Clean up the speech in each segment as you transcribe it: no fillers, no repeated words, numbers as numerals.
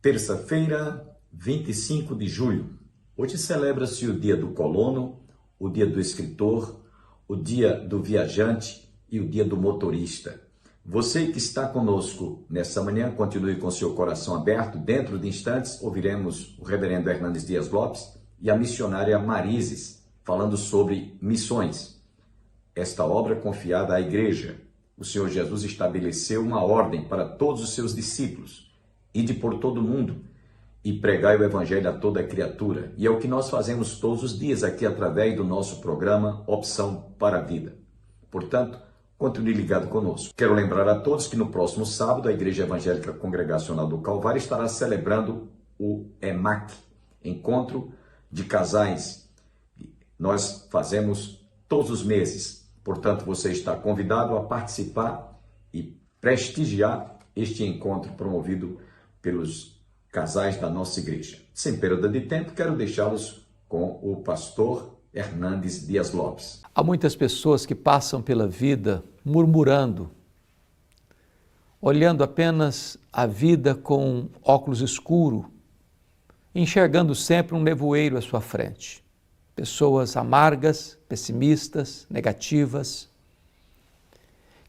Terça-feira, 25 de julho. Hoje celebra-se o dia do colono, o dia do escritor, o dia do viajante e o dia do motorista. Você que está conosco nessa manhã, continue com seu coração aberto. Dentro de instantes, ouviremos o reverendo Hernandes Dias Lopes e a missionária Marises falando sobre missões. Esta obra confiada à igreja. O Senhor Jesus estabeleceu uma ordem para todos os seus discípulos. Ide por todo o mundo e pregai o evangelho a toda criatura. E é o que nós fazemos todos os dias aqui através do nosso programa Opção para a Vida. Portanto, continue ligado conosco. Quero lembrar a todos que no próximo sábado a Igreja Evangélica Congregacional do Calvário estará celebrando o EMAC, Encontro de Casais. Nós fazemos todos os meses. Portanto, você está convidado a participar e prestigiar este encontro promovido pelos casais da nossa igreja. Sem perda de tempo, quero deixá-los com o pastor Hernandes Dias Lopes. Há muitas pessoas que passam pela vida murmurando, olhando apenas a vida com óculos escuros, enxergando sempre um nevoeiro à sua frente. Pessoas amargas, pessimistas, negativas,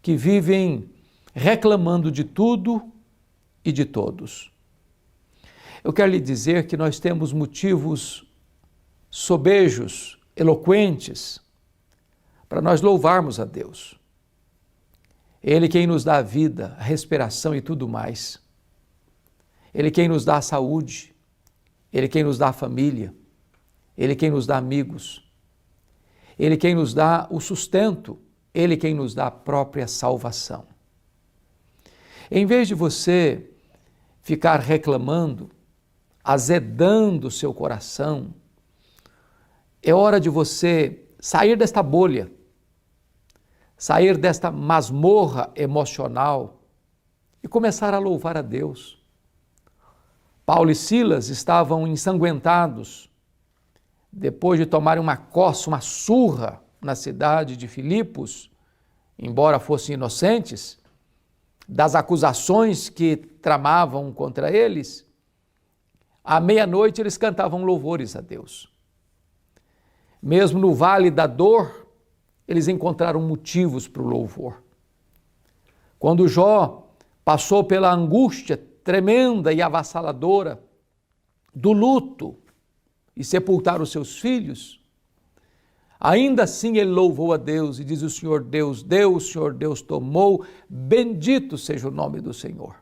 que vivem reclamando de tudo e de todos. Eu quero lhe dizer que nós temos motivos sobejos, eloquentes, para nós louvarmos a Deus. Ele quem nos dá a vida, a respiração e tudo mais. Ele quem nos dá a saúde, Ele quem nos dá a família, Ele quem nos dá amigos, Ele quem nos dá o sustento, Ele quem nos dá a própria salvação. Em vez de você ficar reclamando, azedando o seu coração, é hora de você sair desta bolha, sair desta masmorra emocional e começar a louvar a Deus. Paulo e Silas estavam ensanguentados, depois de tomarem uma coça, uma surra na cidade de Filipos, embora fossem inocentes, das acusações que tramavam contra eles, à meia-noite eles cantavam louvores a Deus. Mesmo no vale da dor, eles encontraram motivos para o louvor. Quando Jó passou pela angústia tremenda e avassaladora do luto e sepultar os seus filhos, ainda assim ele louvou a Deus e diz: o Senhor Deus deu, o Senhor Deus tomou, bendito seja o nome do Senhor.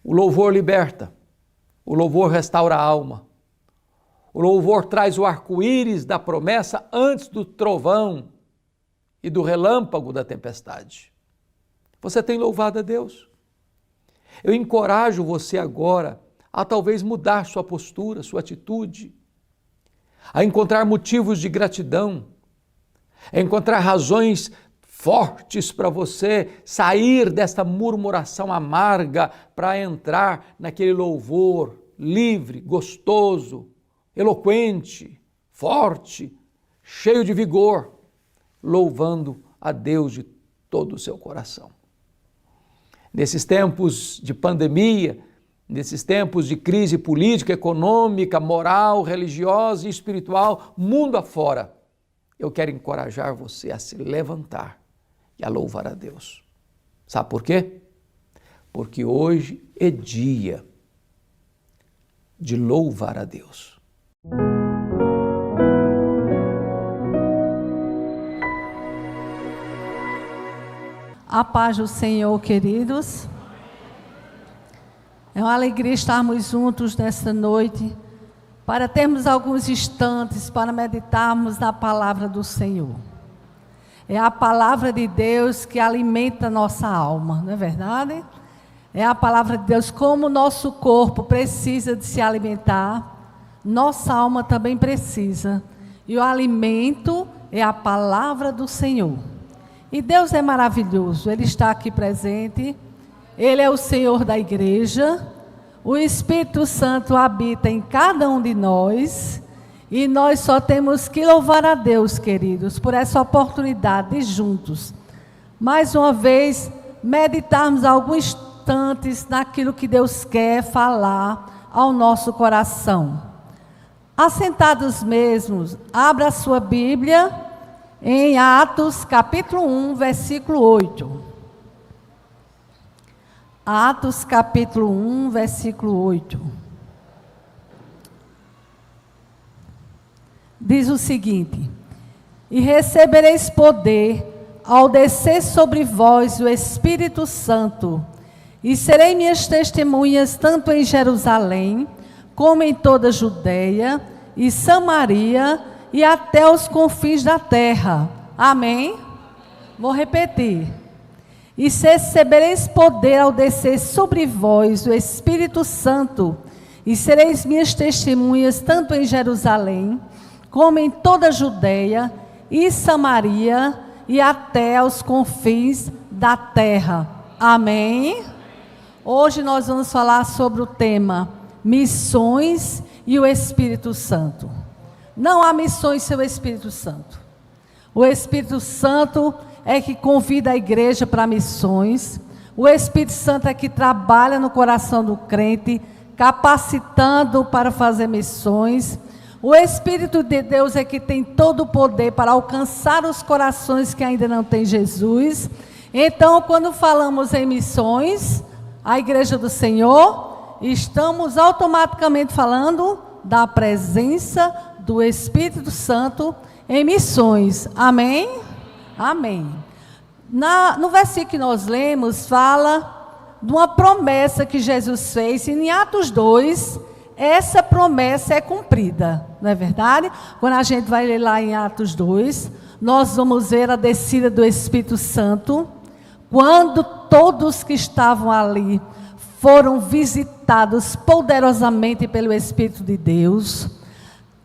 O louvor liberta, o louvor restaura a alma, o louvor traz o arco-íris da promessa antes do trovão e do relâmpago da tempestade. Você tem louvado a Deus? Eu encorajo você agora a talvez mudar sua postura, sua atitude, a encontrar motivos de gratidão, a encontrar razões fortes para você sair desta murmuração amarga para entrar naquele louvor livre, gostoso, eloquente, forte, cheio de vigor, louvando a Deus de todo o seu coração. Nesses tempos de pandemia, nesses tempos de crise política, econômica, moral, religiosa e espiritual, mundo afora, eu quero encorajar você a se levantar e a louvar a Deus. Sabe por quê? Porque hoje é dia de louvar a Deus. A paz do Senhor, queridos. É uma alegria estarmos juntos nesta noite, para termos alguns instantes para meditarmos na palavra do Senhor. É a palavra de Deus que alimenta nossa alma, não é verdade? É a palavra de Deus, como o nosso corpo precisa de se alimentar, nossa alma também precisa. E o alimento é a palavra do Senhor. E Deus é maravilhoso, Ele está aqui presente, Ele é o Senhor da igreja, o Espírito Santo habita em cada um de nós, e nós só temos que louvar a Deus, queridos, por essa oportunidade de juntos, mais uma vez, meditarmos alguns instantes naquilo que Deus quer falar ao nosso coração. Assentados mesmos, abra a sua Bíblia em Atos capítulo 1, versículo 8. Atos capítulo 1, versículo 8. Diz o seguinte: e recebereis poder ao descer sobre vós o Espírito Santo, e serei minhas testemunhas tanto em Jerusalém, como em toda a Judeia e Samaria, e até os confins da terra. Amém? Vou repetir. E recebereis poder ao descer sobre vós o Espírito Santo, e sereis minhas testemunhas tanto em Jerusalém, como em toda a Judeia e Samaria, e até aos confins da terra. Amém? Hoje nós vamos falar sobre o tema missões e o Espírito Santo. Não há missões sem o Espírito Santo. O Espírito Santo é que convida a igreja para missões. O Espírito Santo é que trabalha no coração do crente, capacitando para fazer missões. O Espírito de Deus é que tem todo o poder para alcançar os corações que ainda não têm Jesus. Então, quando falamos em missões, a igreja do Senhor, estamos automaticamente falando da presença do Espírito Santo em missões. Amém? Amém. No versículo que nós lemos, fala de uma promessa que Jesus fez, e em Atos 2, essa promessa é cumprida, não é verdade? Quando a gente vai ler lá em Atos 2, nós vamos ver a descida do Espírito Santo, quando todos que estavam ali foram visitados poderosamente pelo Espírito de Deus.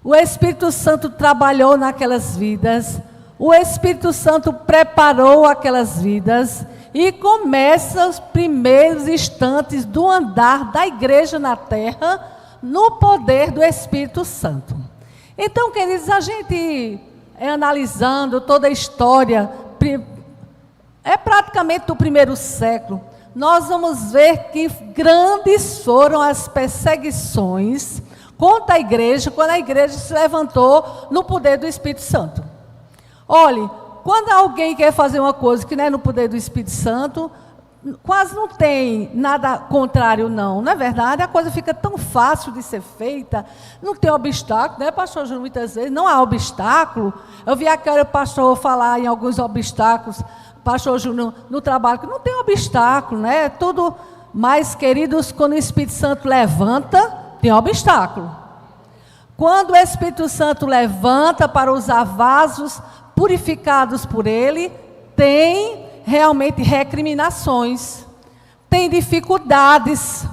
O Espírito Santo trabalhou naquelas vidas, o Espírito Santo preparou aquelas vidas, e começa os primeiros instantes do andar da igreja na terra, no poder do Espírito Santo. Então, queridos, a gente analisando toda a história, é praticamente do primeiro século, nós vamos ver que grandes foram as perseguições contra a igreja, quando a igreja se levantou no poder do Espírito Santo. Olhe, quando alguém quer fazer uma coisa que não é no poder do Espírito Santo, quase não tem nada contrário, não é verdade? A coisa fica tão fácil de ser feita, não tem obstáculo, né, pastor Júnior? Muitas vezes não há obstáculo. Eu vi aquele pastor falar em alguns obstáculos, pastor Júnior, no trabalho, que não tem obstáculo, né? Tudo, mas, queridos, quando o Espírito Santo levanta, tem obstáculo. Quando o Espírito Santo levanta para usar vasos purificados por ele, tem realmente recriminações, tem dificuldades,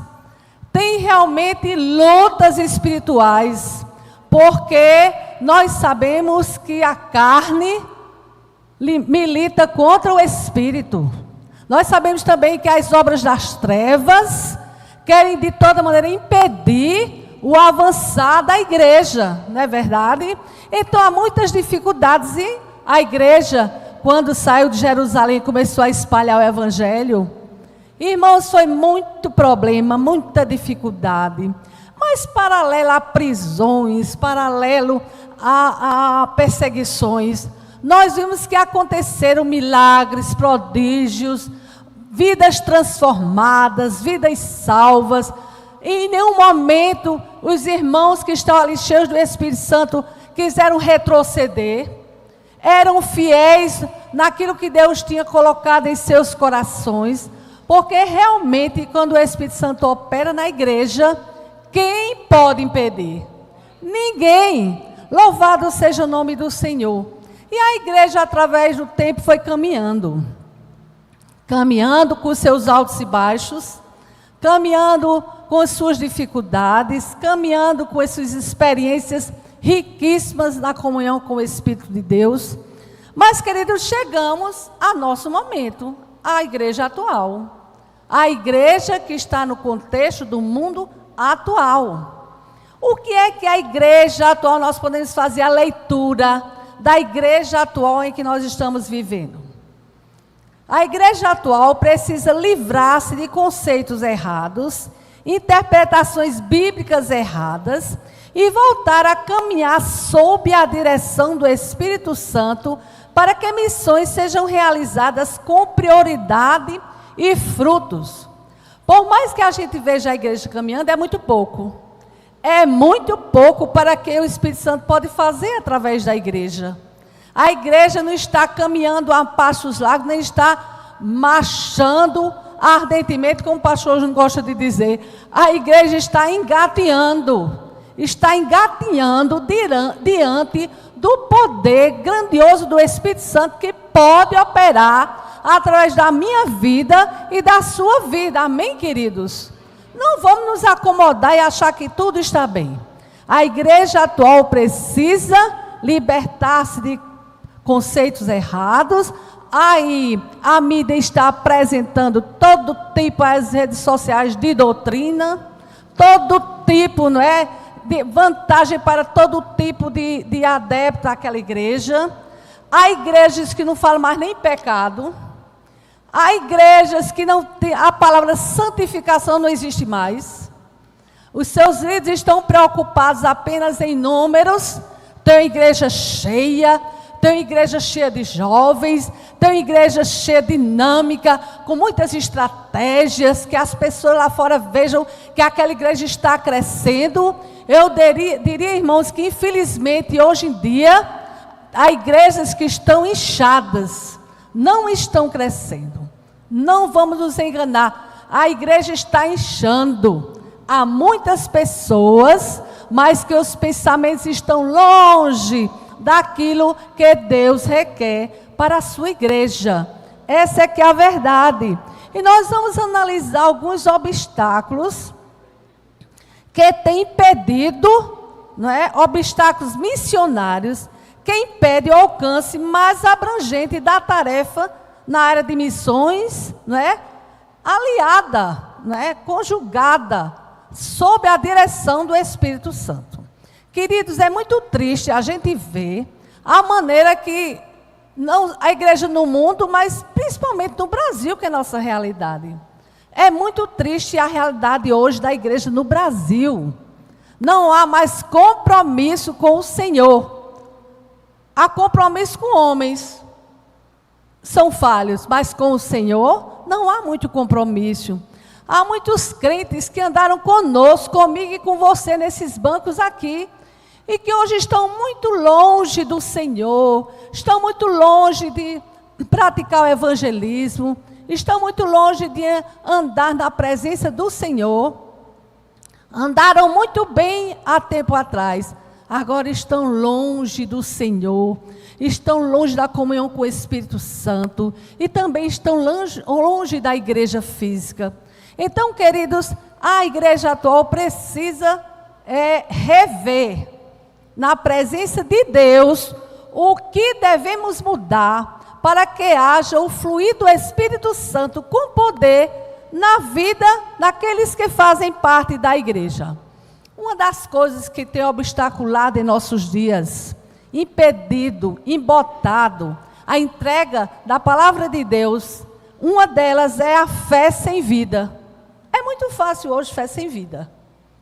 tem realmente lutas espirituais, porque nós sabemos que a carne milita contra o Espírito. Nós sabemos também que as obras das trevas querem de toda maneira impedir o avançar da igreja, não é verdade? Então há muitas dificuldades, e a igreja, quando saiu de Jerusalém e começou a espalhar o Evangelho, irmãos, foi muito problema, muita dificuldade. Mas paralelo a prisões, paralelo a perseguições, nós vimos que aconteceram milagres, prodígios, vidas transformadas, vidas salvas. E em nenhum momento os irmãos que estão ali cheios do Espírito Santo quiseram retroceder. Eram fiéis naquilo que Deus tinha colocado em seus corações, porque realmente quando o Espírito Santo opera na igreja, quem pode impedir? Ninguém. Louvado seja o nome do Senhor. E a igreja, através do tempo, foi caminhando com seus altos e baixos, caminhando com as suas dificuldades, caminhando com as suas experiências riquíssimas na comunhão com o Espírito de Deus. Mas, queridos, chegamos ao nosso momento, a igreja atual. A igreja que está no contexto do mundo atual. O que é que a igreja atual, nós podemos fazer a leitura da igreja atual em que nós estamos vivendo? A igreja atual precisa livrar-se de conceitos errados, interpretações bíblicas erradas e voltar a caminhar sob a direção do Espírito Santo para que missões sejam realizadas com prioridade e frutos. Por mais que a gente veja a igreja caminhando, é muito pouco. É muito pouco para que o Espírito Santo pode fazer através da igreja. A igreja não está caminhando a passos largos, nem está marchando ardentemente, como o pastor Júnior gosta de dizer. A igreja está engatinhando diante do poder grandioso do Espírito Santo que pode operar através da minha vida e da sua vida. Amém, queridos? Não vamos nos acomodar e achar que tudo está bem. A igreja atual precisa libertar-se de conceitos errados. Aí a mídia está apresentando todo tipo, as redes sociais, de doutrina, todo tipo, não é, de vantagem para todo tipo de adepto àquela igreja. Há igrejas que não falam mais nem pecado. Há igrejas que não tem, a palavra santificação não existe mais. Os seus líderes estão preocupados apenas em números. Tem uma igreja cheia, tem uma igreja cheia de jovens, tem uma igreja cheia de dinâmica, com muitas estratégias, que as pessoas lá fora vejam que aquela igreja está crescendo. Eu diria, irmãos, que infelizmente hoje em dia, há igrejas que estão inchadas, não estão crescendo. Não vamos nos enganar, a igreja está inchando. Há muitas pessoas, mas que os pensamentos estão longe daquilo que Deus requer para a sua igreja. Essa é que é a verdade. E nós vamos analisar alguns obstáculos que têm impedido, não é, obstáculos missionários, que impedem o alcance mais abrangente da tarefa na área de missões, não é, aliada, não é, conjugada, sob a direção do Espírito Santo. Queridos, é muito triste a gente ver a maneira que a igreja no mundo, mas principalmente no Brasil, que é a nossa realidade. É muito triste a realidade hoje da igreja no Brasil. Não há mais compromisso com o Senhor. Há compromisso com homens. São falhos, mas com o Senhor não há muito compromisso. Há muitos crentes que andaram conosco, comigo e com você nesses bancos aqui, e que hoje estão muito longe do Senhor, estão muito longe de praticar o evangelismo, estão muito longe de andar na presença do Senhor. Andaram muito bem há tempo atrás, agora estão longe do Senhor, estão longe da comunhão com o Espírito Santo e também estão longe da igreja física. Então, queridos, a igreja atual precisa rever, na presença de Deus, o que devemos mudar para que haja o fluir do Espírito Santo com poder na vida daqueles que fazem parte da igreja. Uma das coisas que tem obstaculado em nossos dias, impedido, embotado a entrega da palavra de Deus, uma delas é a fé sem vida. É muito fácil hoje fé sem vida,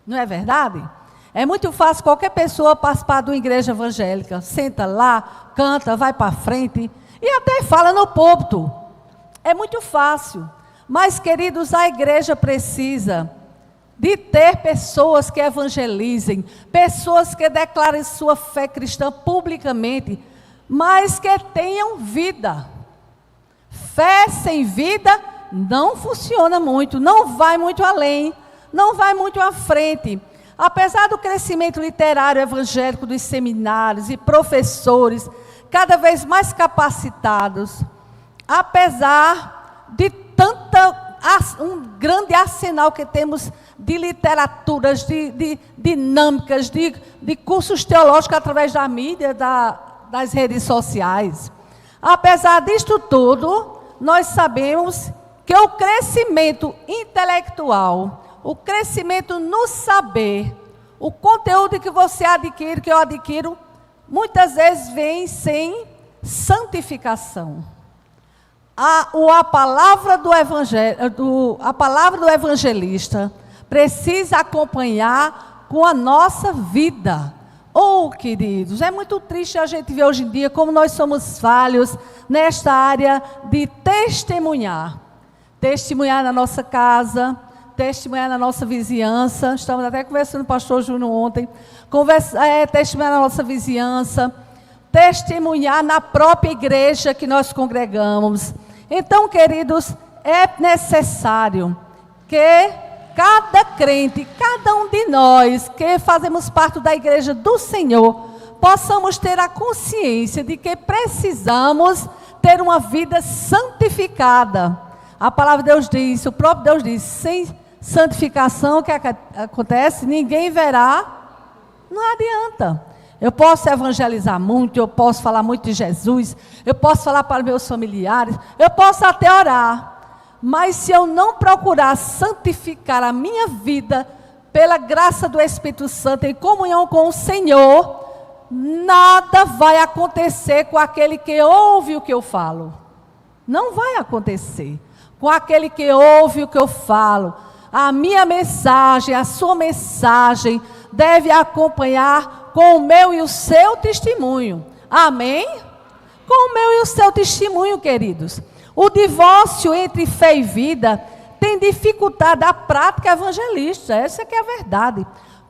não é verdade? É muito fácil qualquer pessoa participar de uma igreja evangélica, senta lá, canta, vai para frente e até fala no púlpito. É muito fácil, mas queridos, a igreja precisa de ter pessoas que evangelizem, pessoas que declarem sua fé cristã publicamente, mas que tenham vida. Fé sem vida não funciona muito, não vai muito além, não vai muito à frente. Apesar do crescimento literário evangélico dos seminários e professores cada vez mais capacitados, apesar de um grande arsenal que temos de literaturas, de dinâmicas, de cursos teológicos através da mídia, das redes sociais. Apesar disto tudo, nós sabemos que o crescimento intelectual, o crescimento no saber, o conteúdo que você adquire, que eu adquiro, muitas vezes vem sem santificação. a palavra do evangelista precisa acompanhar com a nossa vida. Oh, queridos, é muito triste a gente ver hoje em dia como nós somos falhos nesta área de testemunhar. Testemunhar na nossa casa, testemunhar na nossa vizinhança. Estamos até conversando com o pastor Júnior ontem. Testemunhar na nossa vizinhança. Testemunhar na própria igreja que nós congregamos. Então, queridos, é necessário que cada crente, cada um de nós que fazemos parte da igreja do Senhor, possamos ter a consciência de que precisamos ter uma vida santificada. A palavra de Deus diz, o próprio Deus diz, sem santificação, o que acontece? Ninguém verá, não adianta. Eu posso evangelizar muito, eu posso falar muito de Jesus, eu posso falar para meus familiares, eu posso até orar. Mas se eu não procurar santificar a minha vida pela graça do Espírito Santo em comunhão com o Senhor, nada vai acontecer com aquele que ouve o que eu falo. Não vai acontecer com aquele que ouve o que eu falo. A minha mensagem, a sua mensagem deve acompanhar com o meu e o seu testemunho. Amém? Com o meu e o seu testemunho, queridos. O divórcio entre fé e vida tem dificultado a prática evangelista. Essa que é a verdade.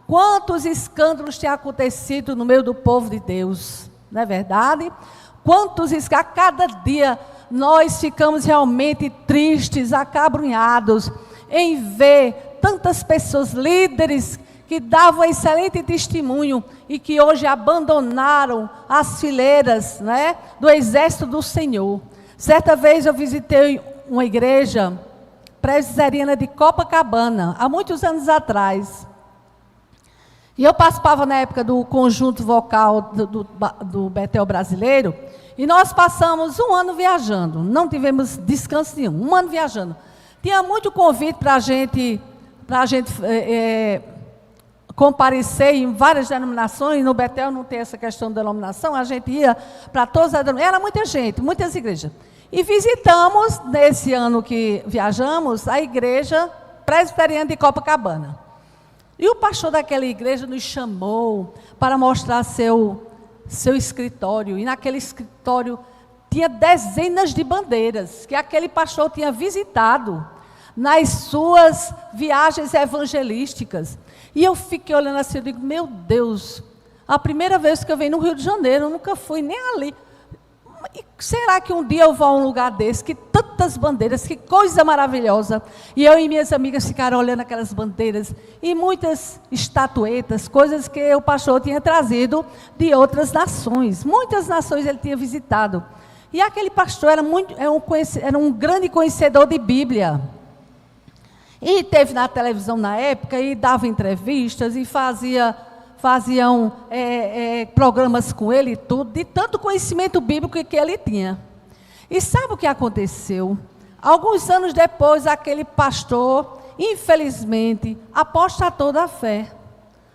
Quantos escândalos têm acontecido no meio do povo de Deus? Não é verdade? Quantos escândalos? A cada dia nós ficamos realmente tristes, acabrunhados, em ver tantas pessoas, líderes, que davam excelente testemunho e que hoje abandonaram as fileiras, né, do exército do Senhor. Certa vez eu visitei uma igreja presbiteriana de Copacabana, há muitos anos atrás. E eu participava na época do conjunto vocal do Betel brasileiro, e nós passamos um ano viajando, não tivemos descanso nenhum, um ano viajando. Tinha muito convite para a gente comparecer em várias denominações. No Betel não tem essa questão de denominação, a gente ia para todas as denominações, era muita gente, muitas igrejas. E visitamos, nesse ano que viajamos, a igreja presbiteriana de Copacabana. E o pastor daquela igreja nos chamou para mostrar seu escritório. E naquele escritório tinha dezenas de bandeiras que aquele pastor tinha visitado nas suas viagens evangelísticas. E eu fiquei olhando assim, eu digo, meu Deus, a primeira vez que eu venho no Rio de Janeiro, eu nunca fui nem ali. E será que um dia eu vou a um lugar desse, que tantas bandeiras, que coisa maravilhosa. E eu e minhas amigas ficaram olhando aquelas bandeiras, e muitas estatuetas, coisas que o pastor tinha trazido de outras nações. Muitas nações ele tinha visitado. E aquele pastor era um grande conhecedor de Bíblia. E teve na televisão na época, e dava entrevistas, e faziam programas com ele e tudo, de tanto conhecimento bíblico que ele tinha. E sabe o que aconteceu? Alguns anos depois, aquele pastor, infelizmente, apostatou da fé.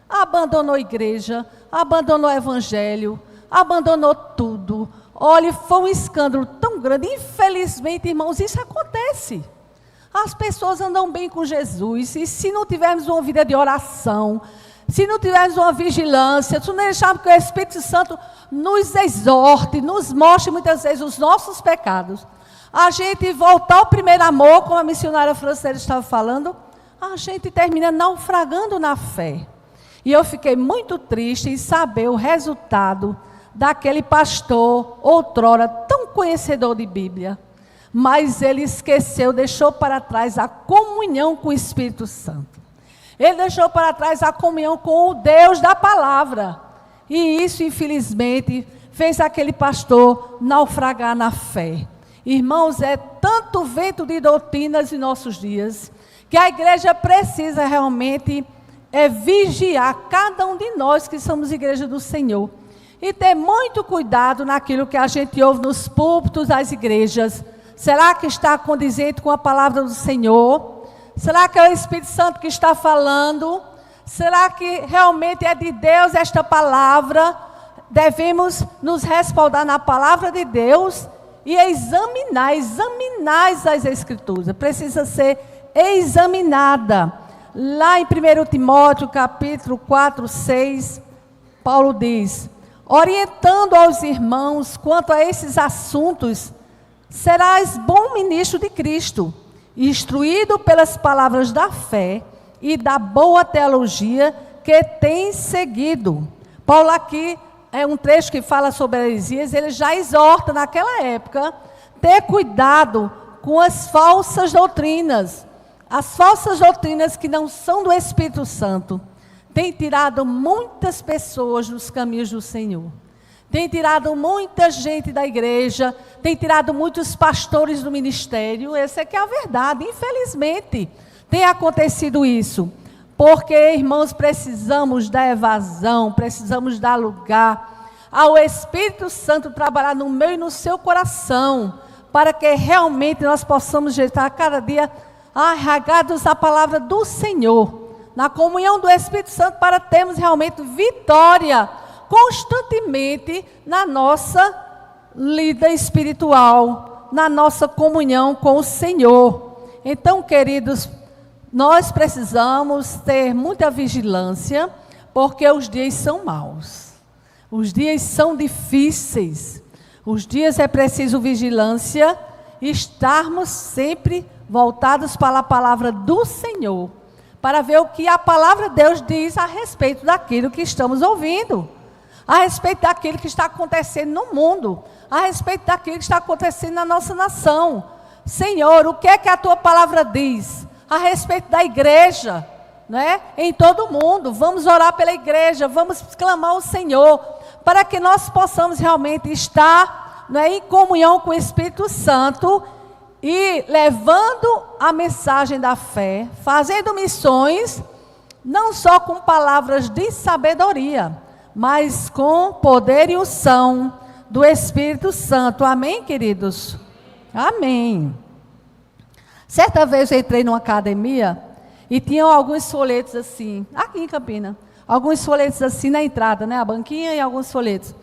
Abandonou a igreja, abandonou o evangelho, abandonou tudo. Olha, foi um escândalo tão grande. Infelizmente, irmãos, isso acontece. As pessoas andam bem com Jesus, e se não tivermos uma vida de oração, se não tivermos uma vigilância, se não deixarmos que o Espírito Santo nos exorte, nos mostre muitas vezes os nossos pecados, a gente voltar ao primeiro amor, como a missionária francesa estava falando, a gente termina naufragando na fé. E eu fiquei muito triste em saber o resultado daquele pastor, outrora tão conhecedor de Bíblia, mas ele esqueceu, deixou para trás a comunhão com o Espírito Santo. Ele deixou para trás a comunhão com o Deus da palavra. E isso, infelizmente, fez aquele pastor naufragar na fé. Irmãos, é tanto vento de doutrinas em nossos dias, que a igreja precisa realmente vigiar cada um de nós que somos igreja do Senhor. E ter muito cuidado naquilo que a gente ouve nos púlpitos das igrejas. Será que está condizente com a palavra do Senhor? Será que é o Espírito Santo que está falando? Será que realmente é de Deus esta palavra? Devemos nos respaldar na palavra de Deus e examinar as Escrituras. Precisa ser examinada. Lá em 1 Timóteo, capítulo 4, 6, Paulo diz: orientando aos irmãos quanto a esses assuntos, serás bom ministro de Cristo, instruído pelas palavras da fé e da boa teologia que tens seguido. Paulo aqui, é um trecho que fala sobre heresias, ele já exorta naquela época, ter cuidado com as falsas doutrinas. As falsas doutrinas que não são do Espírito Santo, têm tirado muitas pessoas dos caminhos do Senhor. Tem tirado muita gente da igreja, tem tirado muitos pastores do ministério. Essa é que é a verdade, infelizmente. Tem acontecido isso. Porque, irmãos, precisamos dar evasão, precisamos dar lugar ao Espírito Santo trabalhar no meu e no seu coração, para que realmente nós possamos estar cada dia arraigados à palavra do Senhor, na comunhão do Espírito Santo, para termos realmente vitória constantemente na nossa lida espiritual, na nossa comunhão com o Senhor. Então, queridos, nós precisamos ter muita vigilância, porque os dias são maus, os dias são difíceis, os dias é preciso vigilância e estarmos sempre voltados para a palavra do Senhor, para ver o que a palavra de Deus diz a respeito daquilo que estamos ouvindo, a respeito daquilo que está acontecendo no mundo, a respeito daquilo que está acontecendo na nossa nação. Senhor, o que é que a tua palavra diz a respeito da igreja, né? Em todo o mundo? Vamos orar pela igreja, vamos clamar ao Senhor, para que nós possamos realmente estar, né, em comunhão com o Espírito Santo, e levando a mensagem da fé, fazendo missões, não só com palavras de sabedoria, mas com poder e unção do Espírito Santo. Amém, queridos? Amém. Certa vez eu entrei numa academia e tinham alguns folhetos assim, aqui em Campina, alguns folhetos assim na entrada, né? A banquinha e alguns folhetos.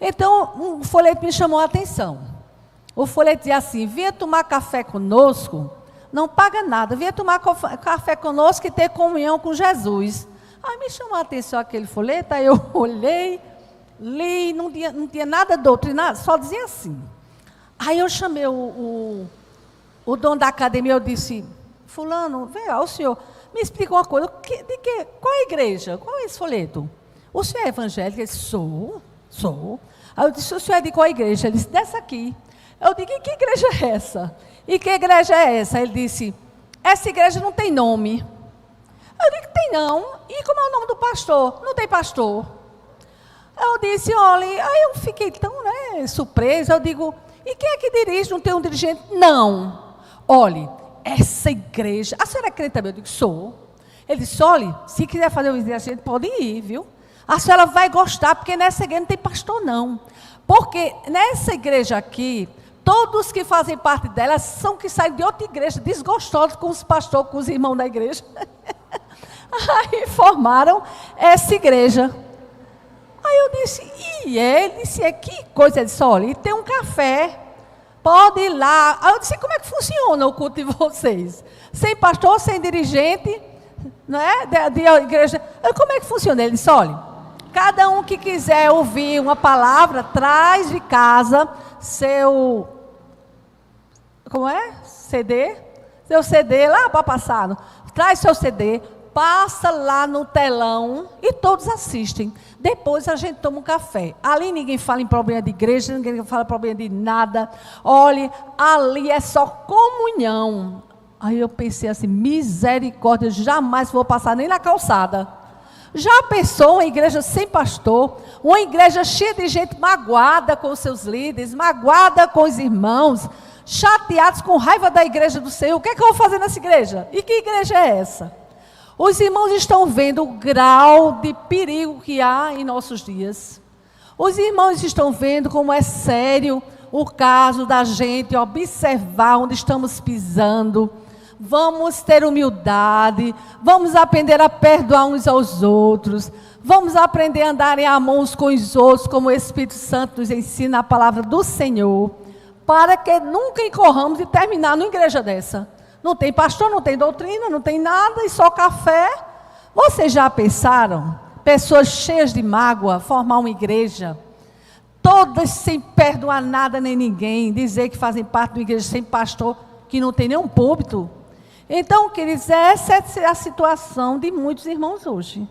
Então, um folheto me chamou a atenção. O folheto dizia assim: venha tomar café conosco, não paga nada, venha tomar café conosco e ter comunhão com Jesus. Aí me chamou a atenção aquele folheto, aí eu olhei, li, não tinha nada doutrina, só dizia assim. Aí eu chamei o dono da academia, eu disse: fulano, vem cá, o senhor, me explica uma coisa, qual é a igreja? Qual é esse folheto? O senhor é evangélico? Ele disse: sou. Aí eu disse: o senhor é de qual igreja? Ele disse: dessa aqui. Eu digo: e que igreja é essa? E que igreja é essa? Ele disse: essa igreja não tem nome. Eu digo: tem não. E como é o nome do pastor? Não tem pastor. Eu disse: olha, aí eu fiquei tão, surpresa. Eu digo: e quem é que dirige? Não tem um dirigente? Não. Olhe, essa igreja, a senhora é crente também? Eu digo: sou. Ele disse: olhe, se quiser fazer o exercício, a gente pode ir, viu? A senhora vai gostar, porque nessa igreja não tem pastor, não. Porque nessa igreja aqui, todos que fazem parte dela são que saem de outra igreja, desgostosos com os pastores, com os irmãos da igreja. Aí formaram essa igreja. Aí eu disse: e ele disse: que coisa? Ele disse: olha, e tem um café, pode ir lá. Aí eu disse: como é que funciona o culto de vocês? Sem pastor, sem dirigente, não é? De igreja. Aí, como é que funciona? Ele disse: olha, cada um que quiser ouvir uma palavra, traz de casa seu, como é? CD? Seu CD lá para passar. Traz seu CD, passa lá no telão e todos assistem. Depois a gente toma um café. Ali ninguém fala em problema de igreja, ninguém fala em problema de nada. Olhe, ali é só comunhão. Aí eu pensei assim: misericórdia, jamais vou passar nem na calçada. Já pensou uma igreja sem pastor? Uma igreja cheia de gente magoada com os seus líderes, magoada com os irmãos, chateados, com raiva da igreja do Senhor. O que é que eu vou fazer nessa igreja? E que igreja é essa? Os irmãos estão vendo o grau de perigo que há em nossos dias. Os irmãos estão vendo como é sério o caso da gente observar onde estamos pisando. Vamos ter humildade, vamos aprender a perdoar uns aos outros, vamos aprender a andar em amor uns com os outros, como o Espírito Santo nos ensina a palavra do Senhor, para que nunca incorramos e terminar numa igreja dessa. Não tem pastor, não tem doutrina, não tem nada, e só café. Vocês já pensaram? Pessoas cheias de mágoa, formar uma igreja, todas sem perdoar nada nem ninguém, dizer que fazem parte de uma igreja sem pastor, que não tem nenhum púlpito. Então, queridos, essa é a situação de muitos irmãos hoje.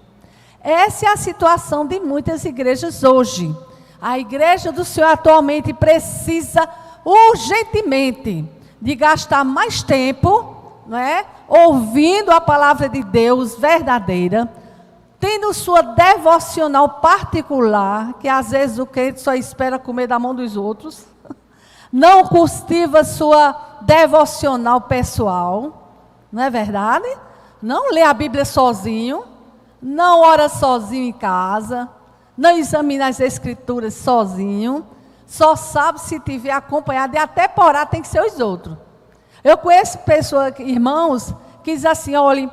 Essa é a situação de muitas igrejas hoje. A igreja do Senhor atualmente precisa urgentemente de gastar mais tempo, não é? Ouvindo a palavra de Deus verdadeira, tendo sua devocional particular, que às vezes o crente só espera comer da mão dos outros, não cultiva sua devocional pessoal, não é verdade? Não lê a Bíblia sozinho, não ora sozinho em casa, não examina as Escrituras sozinho, só sabe se tiver acompanhado, e até por orar tem que ser os outros. Eu conheço pessoas, irmãos, que dizem assim: olha,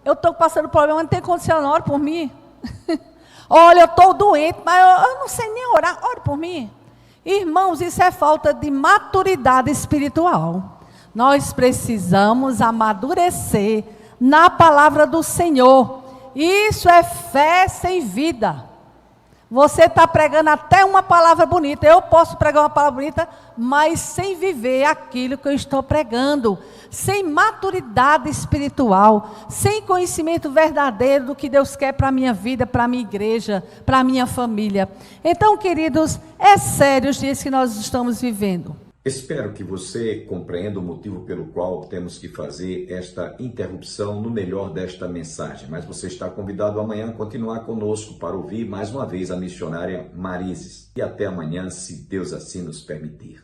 eu estou passando problema, não tem condição, não, ore por mim. Olha, eu estou doente, mas eu não sei nem orar, ore por mim. Irmãos, isso é falta de maturidade espiritual. Nós precisamos amadurecer na palavra do Senhor. Isso é fé sem vida. Você está pregando até uma palavra bonita. Eu posso pregar uma palavra bonita, mas sem viver aquilo que eu estou pregando. Sem maturidade espiritual. Sem conhecimento verdadeiro do que Deus quer para a minha vida, para a minha igreja, para a minha família. Então, queridos, é sério os dias que nós estamos vivendo. Espero que você compreenda o motivo pelo qual temos que fazer esta interrupção no melhor desta mensagem. Mas você está convidado amanhã a continuar conosco para ouvir mais uma vez a missionária Marises. E até amanhã, se Deus assim nos permitir.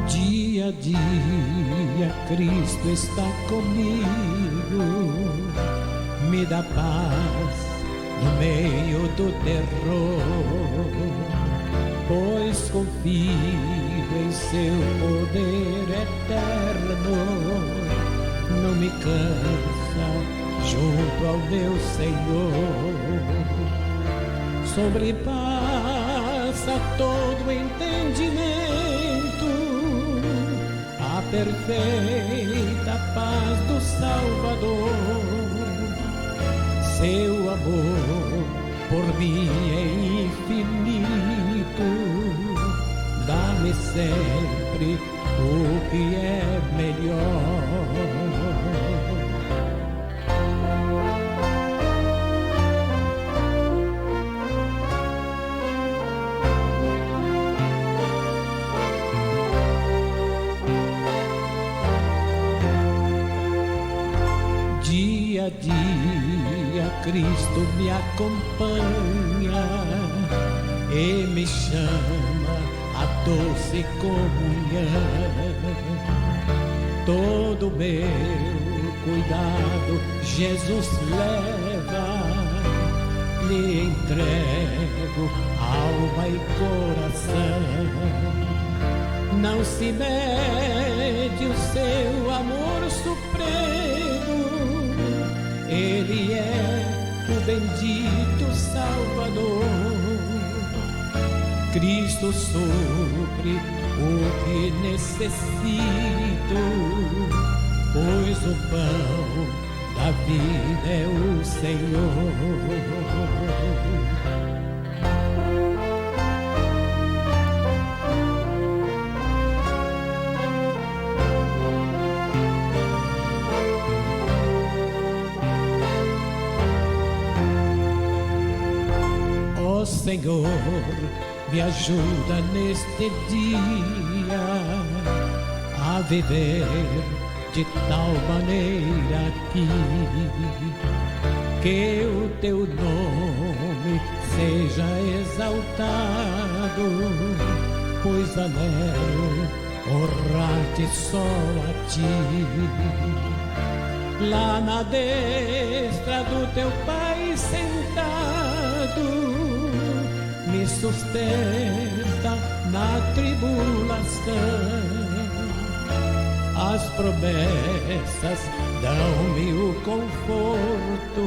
Dia a dia Cristo está comigo, me dá paz no meio do terror, pois confio em seu poder eterno, não me cansa junto ao meu Senhor, sobrepassa todo entendimento, a perfeita paz do Salvador. Seu amor por mim é infinito, dá-me sempre o que é melhor. Dia a dia Cristo me acompanha e me chama a doce comunhão. Todo meu cuidado Jesus leva, lhe entrego alma e coração. Não se mede o seu amor supremo, Ele é o bendito Salvador. Cristo supre o que necessito, pois o pão da vida é o Senhor. Senhor, me ajuda neste dia a viver de tal maneira que o teu nome seja exaltado, pois anelo honrar-te só a ti. Lá na destra do teu Pai sentado, me sustenta na tribulação, as promessas dão-me o conforto.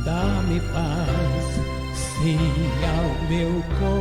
Dá-me paz, sim, ao meu coração.